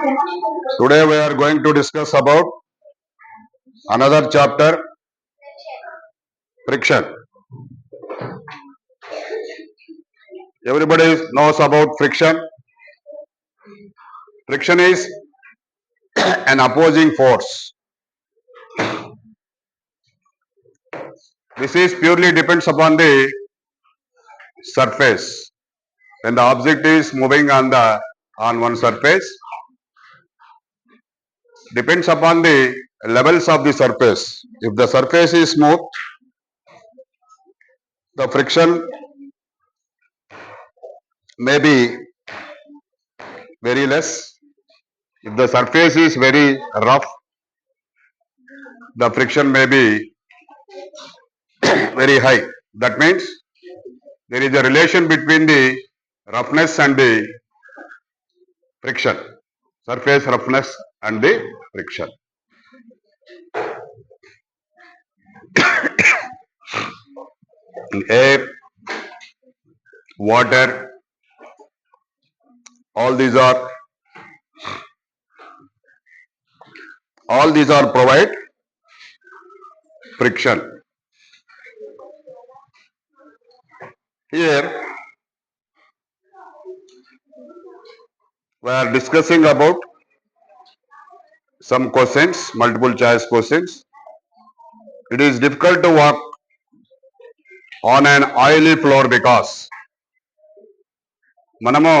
Today we are going to discuss about another chapter, friction. Everybody knows about friction. Friction is an opposing force. This is purely depends upon the surface. When the object is moving on one surface, depends upon the levels of the surface. If the surface is smooth, the friction may be very less. If the surface is very rough, the friction may be very high. That means there is a relation between the roughness and the friction, surface roughness and the friction. Air, water, all these are provide friction. Here we are discussing about some questions, multiple choice questions. It is difficult to walk on an oily floor because మనము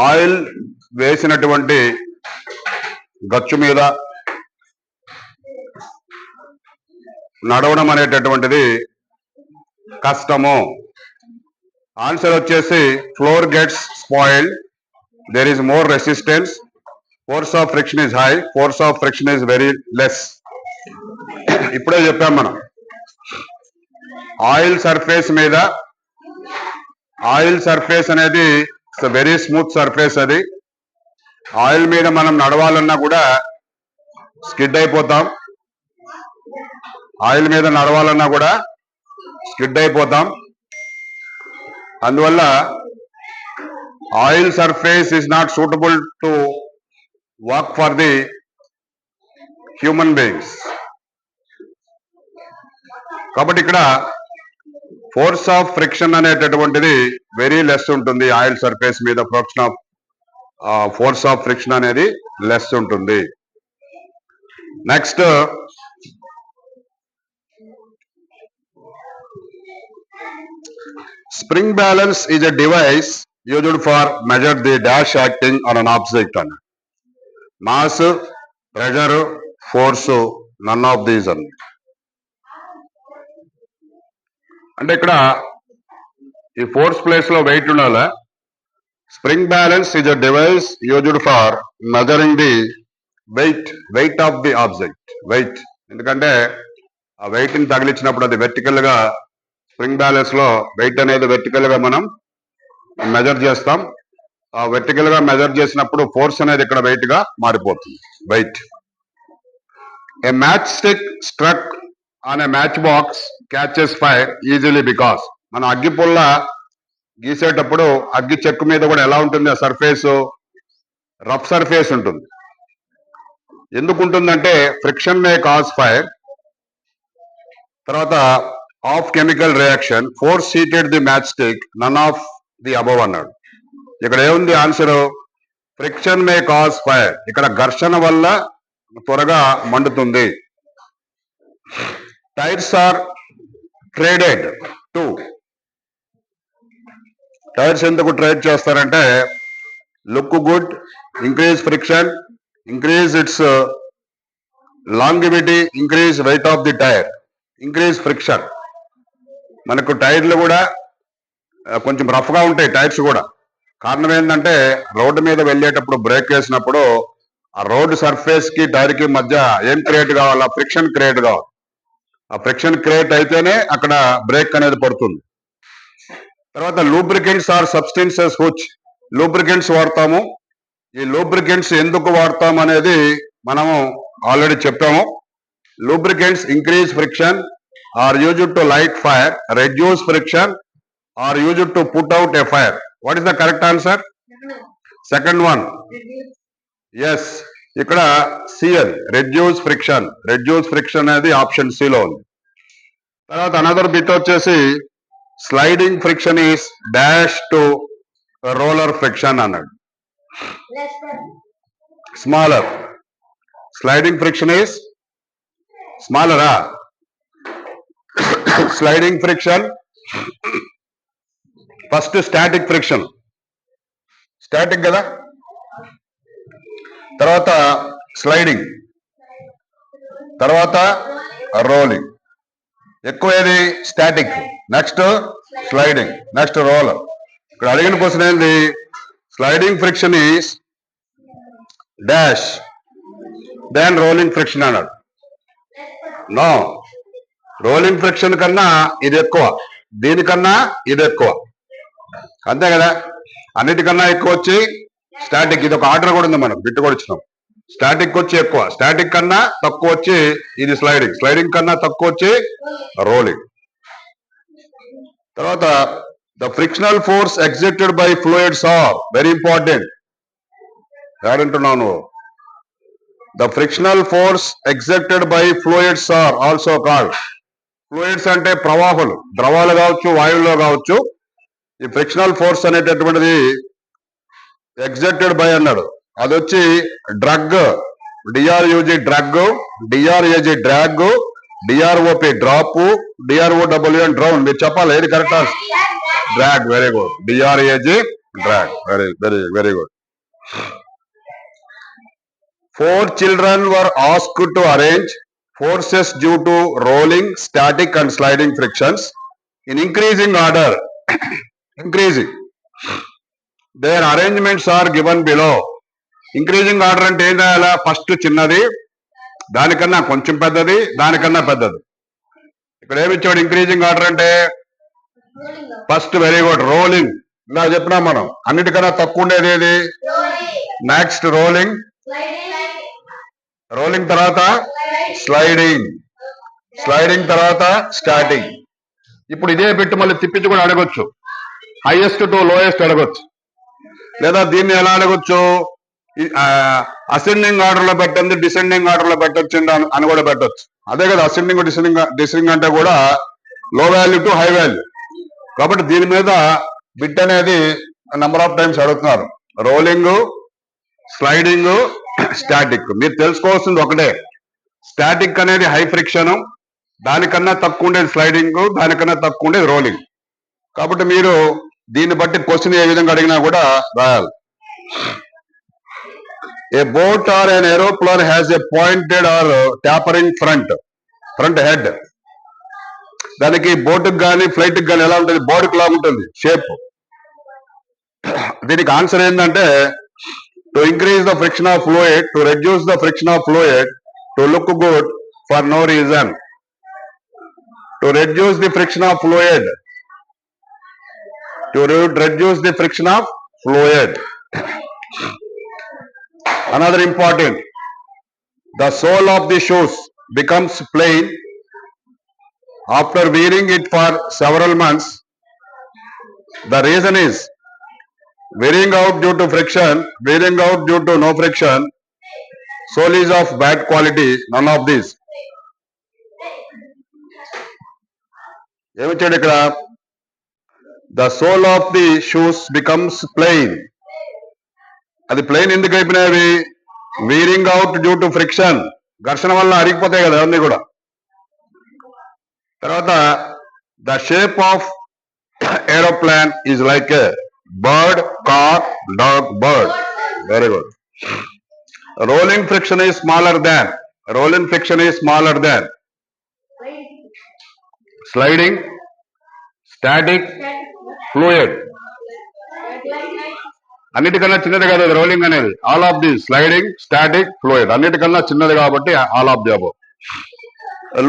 oil వేసినటువంటి గచ్చు మీద నడవడం అనేటటువంటిది కష్టము. Answer వచ్చేసి floor gets spoiled, there is more resistance, force of friction is high, force of friction is very less. ఇప్పుడే చెప్పాం మనం ఆయిల్ సర్ఫేస్ అనేది వెరీ స్మూత్ సర్ఫేస్. అది ఆయిల్ మీద మనం నడవాలన్నా కూడా స్కిడ్ అయిపోతాం. అందువల్ల oil surface is not suitable to walk for the human beings. కాబట్టి ఇక్కడ ఫోర్స్ ఆఫ్ ఫ్రిక్షన్ అనేటటువంటిది వెరీ లెస్ ఉంటుంది. ఆయిల్ సర్ఫేస్ మీద ఫోర్స్ ఆఫ్ ఫ్రిక్షన్ అనేది లెస్ ఉంటుంది. Next, spring balance is a device used for measure the dash acting on an object అని. Mass, pressure, force, none of these అని. అంటే ఇక్కడ ఈ ఫోర్స్ ప్లేస్ లో వెయిట్ ఉండాలా. Spring balance is a device used for measuring the weight of the object. Weight ఎందుకంటే ఆ weight ని తగిలించినప్పుడు అది వెర్టికల్ గా, స్ప్రింగ్ బ్యాలెన్స్ లో వెయిట్ అనేది వెర్టికల్ గా మనం మెజర్ చేస్తాం. ఆ వెర్టికల్ గా మెజర్ చేసినప్పుడు ఫోర్స్ అనేది ఇక్కడ వెయిట్ గా మారిపోతుంది. Weight. A match stick struck on a match box catches fire easily because. మనం అగ్గి పుల్ల గీసేటప్పుడు అగ్గి చెక్కు మీద కూడా ఎలా ఉంటుంది, ఆ సర్ఫేస్ రఫ్ సర్ఫేస్ ఉంటుంది. ఎందుకు ఉంటుందంటే ఫ్రిక్షన్ మే కాజ్ ఫైర్. తర్వాత of chemical reaction, force heated the match stick, none of the above అన్నాడు. ఇక్కడ ఏముంది answer? Friction may cause fire. ఇక్కడ ఘర్షణ వల్ల త్వరగా మండుతుంది. Tyres are treaded to. Tyres ఎందుకు ట్రేడ్ చేస్తారంటే look good, increase friction, increase its longevity, increase weight of the tyre, increase friction. మనకు టైర్లు కూడా కొంచెం రఫ్ గా ఉంటాయి టైర్స్ కూడా. కారణం ఏంటంటే రోడ్డు మీద వెళ్ళేటప్పుడు బ్రేక్ వేసినప్పుడు ఆ రోడ్ సర్ఫేస్ కి టైర్ కి మధ్య ఏం క్రియేట్ కావాలి? ఫ్రిక్షన్ క్రియేట్ కావాలి. ఆ ఫ్రిక్షన్ క్రియేట్ అయితేనే అక్కడ బ్రేక్ అనేది పడుతుంది. తర్వాత lubricants are substances which. Lubricants వాడతాము. ఈ లూబ్రికెంట్స్ ఎందుకు వాడతాం అనేది మనము ఆల్రెడీ చెప్పాము. Lubricants increase friction, are used to light fire, reduce friction, are used to put out a fire. What is the correct answer? Second one, yes, ఇక్కడ సిఎల్ reduce friction. Reduce friction అనేది option సిలో ఉంది. తర్వాత another bit వచ్చేసి sliding friction is dash to roller friction అన్నాడు. Smaller. Sliding friction is స్మాలరా? Sliding friction first static friction, static కదా, తర్వాత స్లైడింగ్, తర్వాత రోలింగ్. ఎక్కువ ఏది? Static, next sliding, next roller. ఇక్కడ అడిగిన క్వశ్చన్ ఏంది? Sliding friction is dash than rolling friction అన్నాడు. నో, రోలింగ్ ఫ్రిక్షన్ కన్నా ఇది ఎక్కువ, దీనికన్నా ఇది ఎక్కువ, అంతే కదా. అన్నిటికన్నా ఎక్కువ వచ్చి స్టాటిక్. ఇది ఒక ఆర్డర్ కూడా ఉంది, మనకు బిట్టు కూడా ఇచ్చినాం. స్టాటిక్ వచ్చి ఎక్కువ, స్టాటిక్ కన్నా తక్కువ వచ్చి ఇది స్లైడింగ్, స్లైడింగ్ కన్నా తక్కువ వచ్చి రోలింగ్. తర్వాత the frictional force exerted by fluids are, very important. ఏడంటున్నావు నువ్వు? The frictional force exerted by fluids are also called. Fluids అంటే ప్రవాహాలు, ద్రవాలు కావచ్చు, వాయువులో కావచ్చు. ఈ ఫ్రిక్షనల్ ఫోర్స్ అనేటటువంటిది ఎగ్జర్టెడ్ బై అన్నాడు. అది వచ్చి drug, D R U G drug, D R A G drag, D R O P drop, D R O W అని డ్రౌన్. మీరు చెప్పాలి ఏది correct? Drag. Very good. D R A G drag. Very very very good. 4 children were asked to arrange forces due to rolling, static and sliding frictions in increasing order. Increasing. Their arrangements are given below. Increasing order అంటే ఏం చేయాలా? First చిన్నది, దానికన్నా కొంచెం పెద్దది, దానికన్నా పెద్దది. ఇక్కడ ఏమి ఇచ్చాడు? ఇంక్రీజింగ్ ఆర్డర్ అంటే ఫస్ట్, వెరీ గుడ్, రోలింగ్. ఇలా చెప్పినా మనం. అన్నిటికన్నా తక్కువ ఉండేది ఏది? నెక్స్ట్ రోలింగ్, రోలింగ్ తర్వాత స్లైడింగ్, స్లైడింగ్ తర్వాత స్టాటింగ్. ఇప్పుడు ఇదే పెట్టి మళ్ళీ తిప్పించి కూడా అడగొచ్చు. హైయెస్ట్ టు లోయెస్ట్ అడగొచ్చు, లేదా దీన్ని ఎలా అడగొచ్చు? అసెండింగ్ ఆర్డర్ లో పెట్టండి, డిసెండింగ్ ఆర్డర్ లో పెట్టొచ్చు అని కూడా పెట్టొచ్చు. అదే కదా అసెండింగ్ డిసెండింగ్ అంటే కూడా లో వాల్యూ టు హై వాల్యూ. కాబట్టి దీని మీద బిట్ అనేది నెంబర్ ఆఫ్ టైమ్స్ అడుగుతున్నారు. Rolling, sliding, static. మీరు తెలుసుకోవాల్సింది ఒకటే, స్టాటిక్ అనేది హై ఫ్రిక్షన్, దానికన్నా తక్కువ ఉండేది స్లైడింగ్, దానికన్నా తక్కువ ఉండేది రోలింగ్. కాబట్టి మీరు దీన్ని బట్టి క్వశ్చన్ ఏ విధంగా అడిగినా కూడా రాయాలి. A boat or an aeroplane has a pointed or tapering front head. దానికి బోటుకు కానీ ఫ్లైట్కి కానీ ఎలా ఉంటుంది? బోర్డుకు లాగా ఉంటుంది షేప్. దీనికి ఆన్సర్ ఏంటంటే to increase the friction of fluid, to reduce the friction of fluid, to look good for no reason. To reduce the friction of fluid, to reduce the friction of fluid. Another important, the sole of the shoes becomes plain after wearing it for several months. The reason is wearing out due to friction, wearing out due to no friction, sole is of bad quality, none of these. ఏమిచ్చాడు ఇక్కడ? The sole of the shoes becomes plain. అది plain ఎందుకు అయిపోయినవి? Wearing out due to friction, ఘర్షణ వల్ల అరిగిపోతాయి కదా అవన్నీ కూడా. తర్వాత the shape of aeroplane is like a bird, car, dog, bird. Very good. Rolling friction is smaller than. Rolling friction is smaller than. Sliding, static, fluid. అన్నిటికన్నా చిన్నది కదా రోలింగ్ అనేది. All of the sliding, static, fluid అన్నిటికన్నా చిన్నది కాబట్టి all of the above.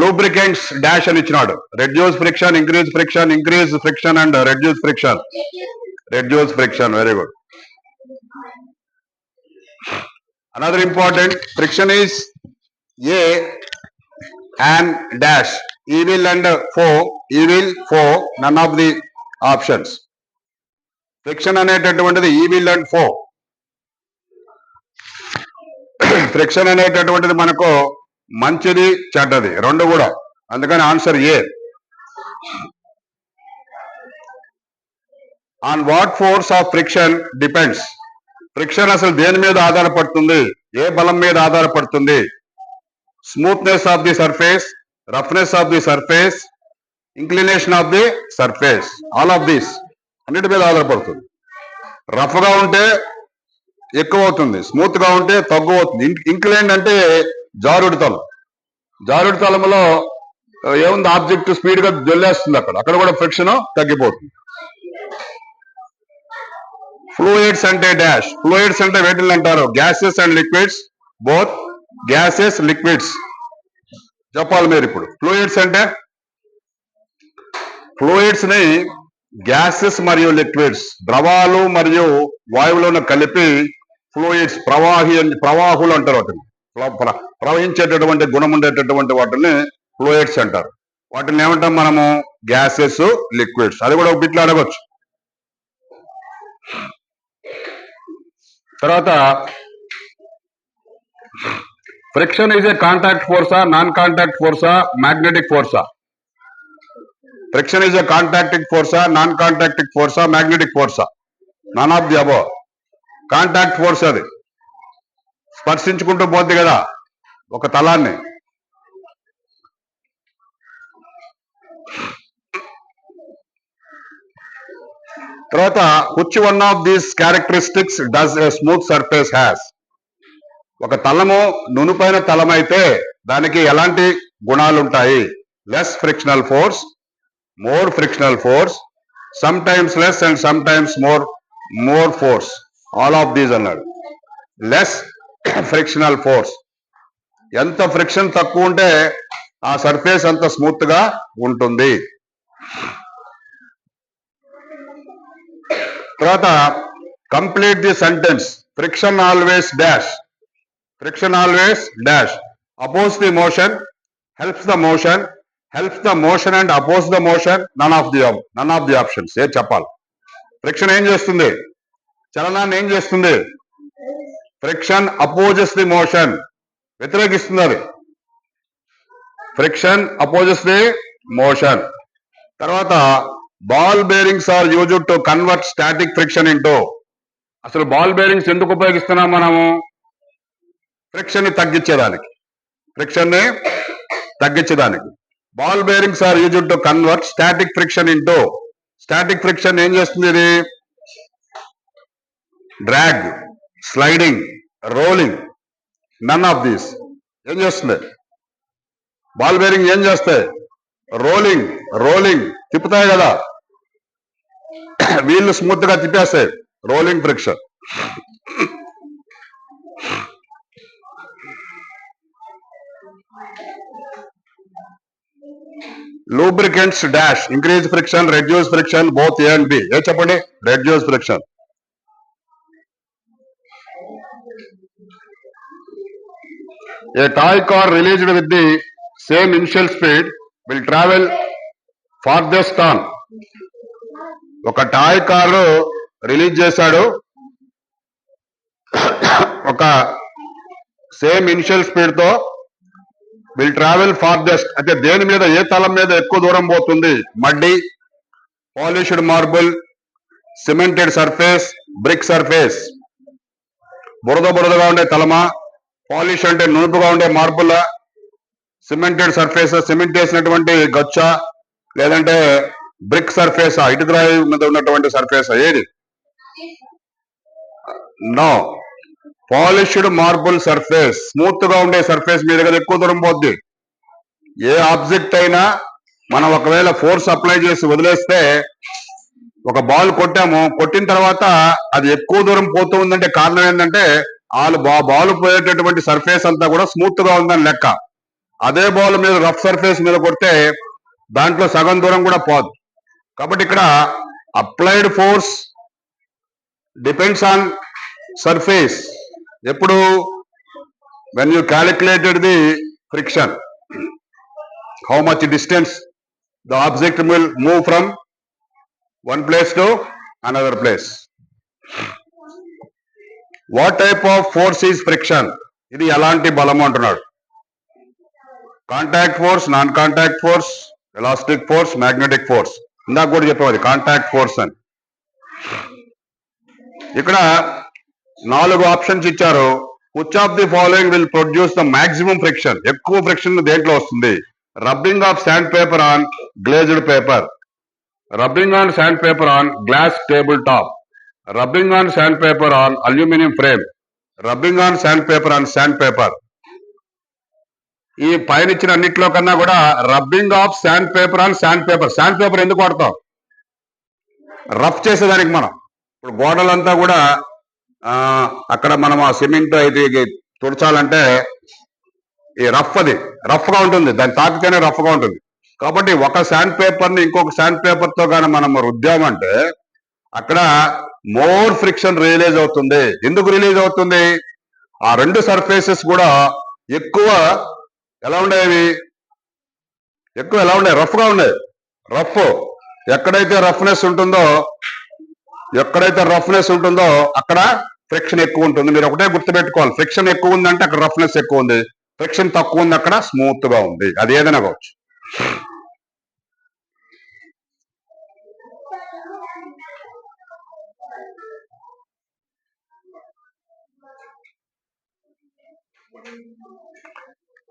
Lubricants dash అని ఇచ్చినాడు. Reduce friction, increase friction, increase friction and reduce friction. Reduce friction, very good. Another important, friction is A and dash. Evil and evil, foe, none of the options. Friction అనేటటువంటిది evil and foe. Friction అనేటటువంటిది మనకు మంచిది చెడ్డది రెండు కూడా, అందుకని answer A. On what force of friction depends. Friction అసలు దేని మీద ఆధారపడుతుంది, ఏ బలం మీద ఆధారపడుతుంది? Smoothness of the surface, roughness of the surface, inclination of the surface, all of these అన్నిటి మీద ఆధారపడుతుంది. రఫ్ గా ఉంటే ఎక్కువ అవుతుంది, స్మూత్ గా ఉంటే తక్కువ అవుతుంది. ఇంక్లైన్ అంటే జారుడు తలం. జారుడు తలంలో ఏముంది, ఆబ్జెక్ట్ స్పీడ్ గా జల్లేస్తుంది, అక్కడ కూడా ఫ్రిక్షన్ తగ్గిపోతుంది. ఫ్లూయిడ్స్ అంటే డాష్. ఫ్లూయిడ్స్ అంటే వేటిని అంటారు? Gases and liquids, both gases liquids. చెప్పాలి మీరు ఇప్పుడు. ఫ్లూయిడ్స్ అంటే ఫ్లూయిడ్స్ ని గ్యాసెస్ మరియు లిక్విడ్స్, ద్రవాలు మరియు వాయువులను కలిపి ఫ్లూయిడ్స్, ప్రవాహులు అంటారు వాటిని. ప్రవహించేటటువంటి గుణం ఉండేటటువంటి వాటిని ఫ్లూయిడ్స్ అంటారు. వాటిని ఏమంటాం మనము? Gases, liquids. అది కూడా ఒక బిట్లో అడగొచ్చు. తర్వాత ఫ్రిక్షన్ ఈజ్ ఏ కాంటాక్ట్ ఫోర్సా, నాన్ కాంటాక్ట్ ఫోర్సా, మ్యాగ్నెటిక్ ఫోర్సా? ఫ్రిక్షన్ ఈజ్ ఏ కాంటాక్టింగ్ ఫోర్సా, నాన్ కాంటాక్టింగ్ ఫోర్సా, మ్యాగ్నెటిక్ ఫోర్సా? None of the above. Contact force, అది స్పర్శించుకుంటూ పోద్ది కదా ఒక తలాన్ని. తర్వాత which one of these characteristics does a smooth surface has? ఒక తలము నునుపైన తలం అయితే దానికి ఎలాంటి గుణాలు ఉంటాయి? Less frictional force, more frictional force, sometimes less and sometimes more force, all of these అన్నాడు. లెస్ ఫ్రిక్షనల్ ఫోర్స్, ఎంత ఫ్రిక్షన్ తక్కువ ఉంటే ఆ సర్ఫేస్ అంత స్మూత్ గా ఉంటుంది. తర్వాత complete the sentence. Friction always dash. Friction always dash. Oppose the motion, helps the motion, helps the motion and oppose the motion, none of the options. ఏ చెప్పాలి? ఫ్రిక్షన్ ఏం చేస్తుంది? చలనాన్ని ఏం చేస్తుంది? ఫ్రిక్షన్ అపోజెస్ ది మోషన్, వ్యతిరేకిస్తుంది అది. Friction opposes the motion. తర్వాత ball bearings are used to convert static friction into. అసలు బాల్ బేరింగ్స్ ఎందుకు ఉపయోగిస్తున్నాం మనము? ఫ్రిక్షన్ ని తగ్గించేదానికి. ఫ్రిక్షన్ ని తగ్గించేదానికి ball bearings are used to convert static friction into. Static friction ఏం చేస్తుంది? ఇది drag, sliding, rolling, none of these. ఏం చేస్తుంది? బాల్ బేరింగ్ ఏం చేస్తాయి? రోలింగ్ తిప్పుతాయి కదా, వీళ్ళు స్మూత్ గా తిప్పేస్తాయి. Rolling friction. Lubricants dash increase friction, reduce friction, both A and B. ఏ చెప్పండి? Reduce friction. A toy car released with the same initial speed will travel farthest on. ఒక టాయ్ కారు రిలీజ్ చేశాడు, ఒక same initial speed తో will travel farthest. అయితే దేని మీద, ఏ తలం మీద ఎక్కువ దూరం పోతుంది? Muddy, polished marble, cemented surface, brick surface. బురదగా ఉండే తలమా, పాలిష్ అంటే నునుపుగా ఉండే మార్బుల్, సిమెంటెడ్ సర్ఫేస్ సిమెంట్ వేసినటువంటి గచ్చ, లేదంటే బ్రిక్ సర్ఫేస్ ఇటుకరాయి మీద ఉన్నటువంటి సర్ఫేస్? ఏది? No, polished marble surface, smooth గా ఉండే సర్ఫేస్ మీద కదా ఎక్కువ దూరం పోద్ది. ఏ ఆబ్జెక్ట్ అయినా మనం ఒకవేళ ఫోర్స్ అప్లై చేసి వదిలేస్తే, ఒక బాల్ కొట్టాము, కొట్టిన తర్వాత అది ఎక్కువ దూరం పోతూ ఉందంటే కారణం ఏంటంటే బాల్ పోయేటటువంటి సర్ఫేస్ అంతా కూడా స్మూత్ గా ఉందని లెక్క. అదే బాల్ మీద రఫ్ సర్ఫేస్ మీద కొడితే దాంట్లో సగం దూరం కూడా పోదు. కాబట్టి ఇక్కడ applied force depends on surface. ఎప్పుడు? When you calculated the friction, how much distance the object will move from one place to another place. What type of force is friction? ఇది ఎలాంటి బలము అంటున్నాడు. Contact force, non contact force, elastic force, magnetic force. ఇందాక కూడా చెప్పేది contact force అని. ఇక్కడ 4 options ఇచ్చారు. Which of the following will produce the maximum friction? ఎక్కువ ఫ్రిక్షన్ దేంట్లో వస్తుంది? Rubbing of sand paper on glazed paper, rubbing on sand paper on glass table top, rubbing on sand paper on aluminium frame, rubbing on sand paper on sand paper. ఈ పైన ఇచ్చిన అన్నిట్లో కన్నా కూడా rubbing of sand paper on sand paper. Sand paper ఎందుకు వాడతాం? Rough చేసేదానికి. మనం ఇప్పుడు గోడలంతా కూడా అక్కడ మనం ఆ సిమెంట్ అయితే తుడచాలంటే ఈ రఫ్, అది రఫ్ గా ఉంటుంది, దాన్ని తాకితేనే రఫ్ గా ఉంటుంది. కాబట్టి ఒక శాండ్ పేపర్ ని ఇంకొక శాండ్ పేపర్ తో కానీ మనం రుద్దామంటే అక్కడ మోర్ ఫ్రిక్షన్ రిలీజ్ అవుతుంది. ఎందుకు రిలీజ్ అవుతుంది? ఆ రెండు సర్ఫేసెస్ కూడా ఎక్కువ ఎలా ఉండేవి? ఎక్కువ ఎలా ఉండే? రఫ్ గా ఉండేవి. రఫ్ ఎక్కడైతే రఫ్నెస్ ఉంటుందో అక్కడ ఫ్రిక్షన్ ఎక్కువ ఉంటుంది. మీరు ఒకటే గుర్తుపెట్టుకోవాలి, ఫ్రిక్షన్ ఎక్కువ ఉందంటే అక్కడ రఫ్నెస్ ఎక్కువ ఉంది, ఫ్రిక్షన్ తక్కువ ఉంది అక్కడ స్మూత్ గా ఉంది. అది ఏదైనా కావచ్చు.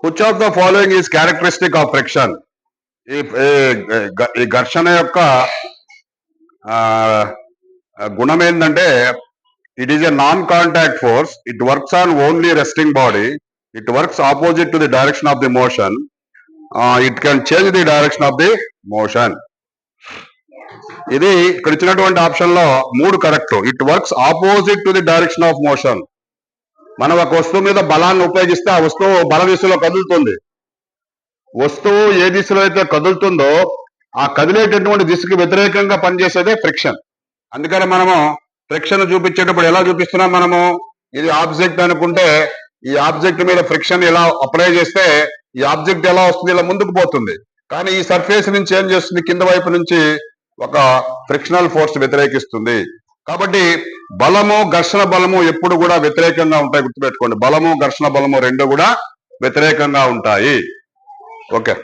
Which of the following is characteristic of friction? ఈ ఘర్షణ యొక్క గుణం ఏంటంటే it is a non contact force, it works on only resting body, it works opposite to the direction of the motion, it can change the direction of the motion. ఇది ఇక్కడ ఇచ్చినటువంటి option లో 3 correct. It works opposite to the direction of motion. మనం ఒక వస్తువు మీద బలాన్ని ఉపయోగిస్తే ఆ వస్తువు బల దిశలో కదులుతుంది. వస్తువు ఏ దిశలో అయితే కదులుతుందో ఆ కదిలేటటువంటి దిశకి వ్యతిరేకంగా పనిచేసేదే ఫ్రిక్షన్. అందుకని మనము ఫ్రిక్షన్ చూపించేటప్పుడు ఎలా చూపిస్తున్నాం? మనము ఇది ఆబ్జెక్ట్ అనుకుంటే ఈ ఆబ్జెక్ట్ మీద ఫ్రిక్షన్ ఎలా అప్లై చేస్తే ఈ ఆబ్జెక్ట్ ఎలా వస్తుంది? ఇలా ముందుకు పోతుంది. కానీ ఈ సర్ఫేస్ నుంచి ఏం చేస్తుంది? కింద వైపు నుంచి ఒక ఫ్రిక్షనల్ ఫోర్స్ వ్యతిరేకిస్తుంది. కాబట్టి బలము, ఘర్షణ బలము ఎప్పుడు కూడా వ్యతిరేకంగా ఉంటాయి. గుర్తుపెట్టుకోండి, బలము, ఘర్షణ బలము రెండు కూడా వ్యతిరేకంగా ఉంటాయి. ఓకే.